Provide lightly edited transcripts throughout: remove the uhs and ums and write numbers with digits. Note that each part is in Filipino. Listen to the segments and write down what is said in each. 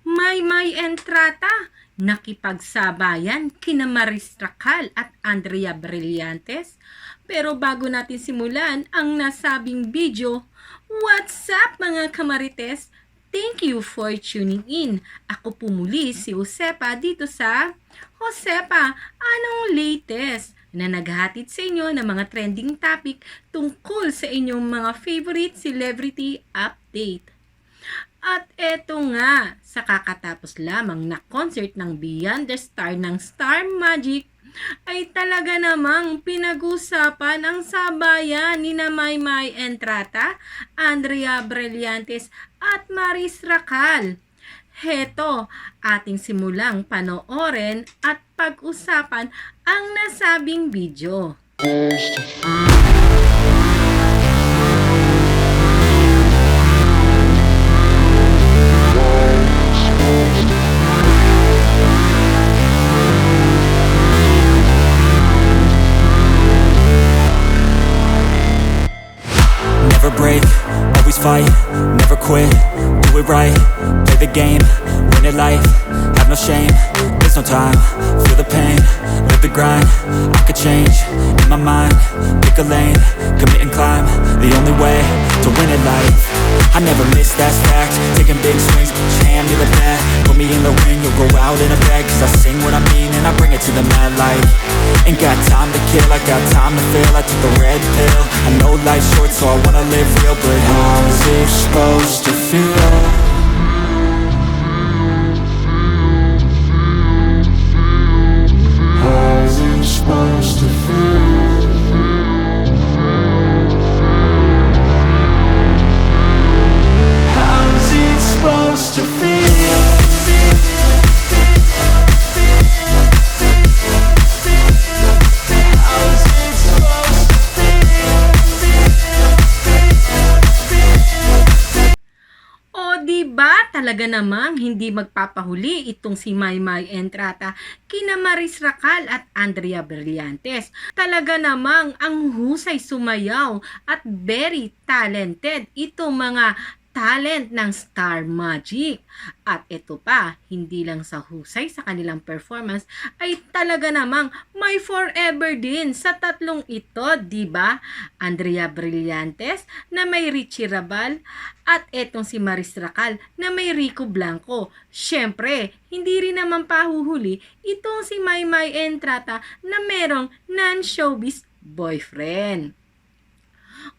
May entrata, nakipagsabayan kina Maris Racal at Andrea Brillantes. Pero bago natin simulan ang nasabing video, what's up mga kamarites? Thank you for tuning in. Ako po muli si Josepa dito sa Josepa, anong latest? Na naghahatid sa inyo ng mga trending topic tungkol sa inyong mga favorite celebrity update. At eto nga, sa kakatapos lamang na concert ng Beyond the Star ng Star Magic, ay talaga namang pinag-usapan ang sabayan ni na Maymay Entrata, Andrea Brillantes at Maris Racal. Heto, ating simulang panoorin at pag-usapan ang nasabing video. Never break, always fight, never quit, do it right, play the game, win it life, have no shame, there's no time, feel the pain, live the grind, I could change, in my mind, pick a lane, commit and climb, the only way to win it life. I never miss, that's fact, taking big swings, put your hand to the bat, put me in the ring, you'll go out in a bag, cause I sing what I mean and I bring it to the mad light. Ain't got time to kill, I got time to feel, I took the red pill, I know life's short so I wanna live real, but how's it supposed to feel? How's it supposed to feel? How's it supposed to feel? Talaga namang hindi magpapahuli itong si Maymay Entrata kina Maris Racal at Andrea Brillantes. Talaga namang ang husay sumayaw at very talented itong mga talent ng Star Magic. At ito pa, hindi lang sa husay sa kanilang performance, ay talaga namang may forever din sa tatlong ito, di ba? Andrea Brillantes na may Richie Rabal at etong si Maris Racal na may Rico Blanco. Syempre, hindi rin naman pahuhuli itong si Maymay Entrata na merong non-showbiz boyfriend.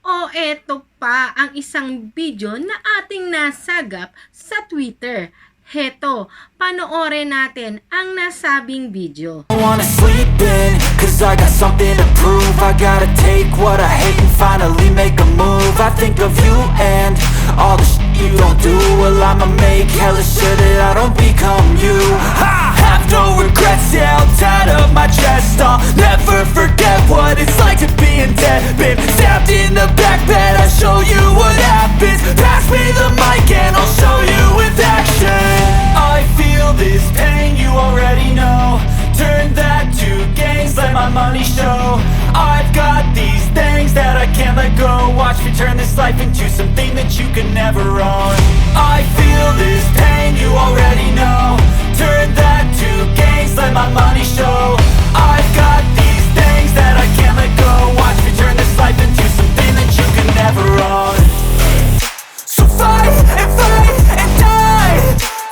O eto pa ang isang video na ating nasagap sa Twitter. Heto, panoorin natin ang nasabing video. I wanna sleep in, cause I got something to prove. I gotta take what I hate and finally make a move. I think of you and all the shit you don't do. Well, I'ma make hella sure that I don't become you. I have no regrets, yeah, I'll tie up my chest. I'll never forget what it's like to be in debt. Been stabbed in the back bed, I'll show you what happens. Pass me the mic and I'll show you with action. I feel this pain, you already know. Turn that to gains, let my money show. I've got these things that I can't let go. Watch me turn this life into something that you can never own. I feel this pain, you already know. Turn that to gains, let my money show. I've got these things that I can't let go. Watch me turn this life into something that you can never own. So fight and die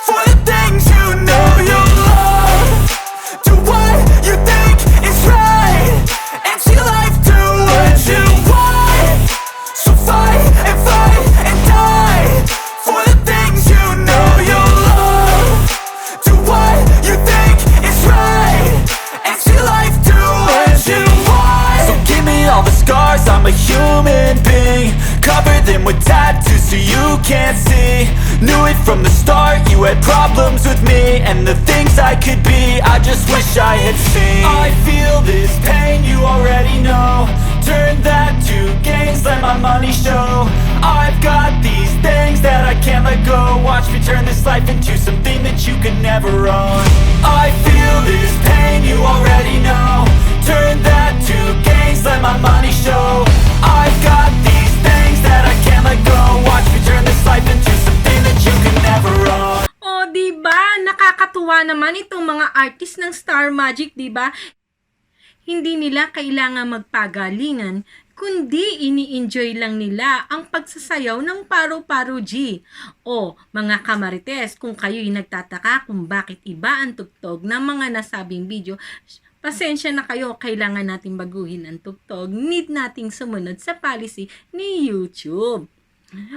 for the things you know you love. Do what you think is right and see life do what you want. So fight and die for the things you know you love. Do what you think is right and see life do what you want. So give me all the scars, I'm a human being. Cover them with tattoos so you can't see. Knew it from the start, you had problems with me and the things I could be, I just wish I had seen. I feel this pain, you already know. Turn that to gains, let my money show. I've got these things that I can't let go. Watch me turn this life into something that you can never own. I feel this pain, you already know. Turn that to gains, let my money show. I've got these things that I can't let go. Watch me turn this life into something that you can never own. O diba? Tuwang-tuwa naman itong mga artist ng Star Magic, di ba? Hindi nila kailangan magpagalingan, kundi ini-enjoy lang nila ang pagsasayaw ng Paru-Paro G. O, mga kamarites, kung kayo'y nagtataka kung bakit iba ang tugtog ng mga nasabing video, pasensya na kayo, kailangan natin baguhin ang tugtog. Need nating sumunod sa policy ni YouTube.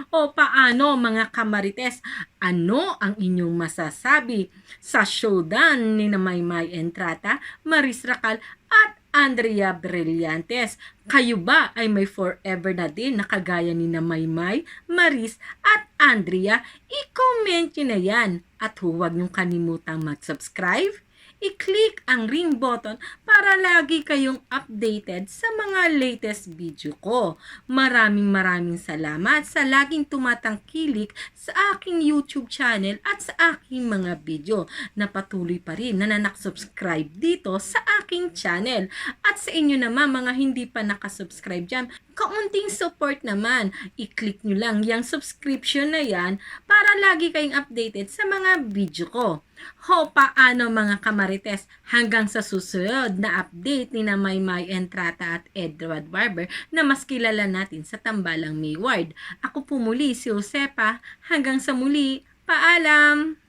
O paano mga kamarites, ano ang inyong masasabi sa showdown ni Maymay Entrata, Maris Racal at Andrea Brillantes? Kayo ba ay may forever na din na kagaya ni Maymay, Maris at Andrea? I-comment nyo na yan at huwag niyong kalimutang mag-subscribe. I-click ang ring button para lagi kayong updated sa mga latest video ko. Maraming salamat sa laging tumatangkilik sa aking YouTube channel at sa aking mga video na patuloy pa rin na nakasubscribe dito sa aking channel. At sa inyo naman mga hindi pa nakasubscribe dyan, kaunting support naman. I-click nyo lang yung subscription na yan para lagi kayong updated sa mga video ko. Ho, paano mga kamarites, hanggang sa susunod na update ni Maymay Entrata at Edward Barber na mas kilala natin sa tambalang Mayward. Ako po muli si Josepa, hanggang sa muli, paalam!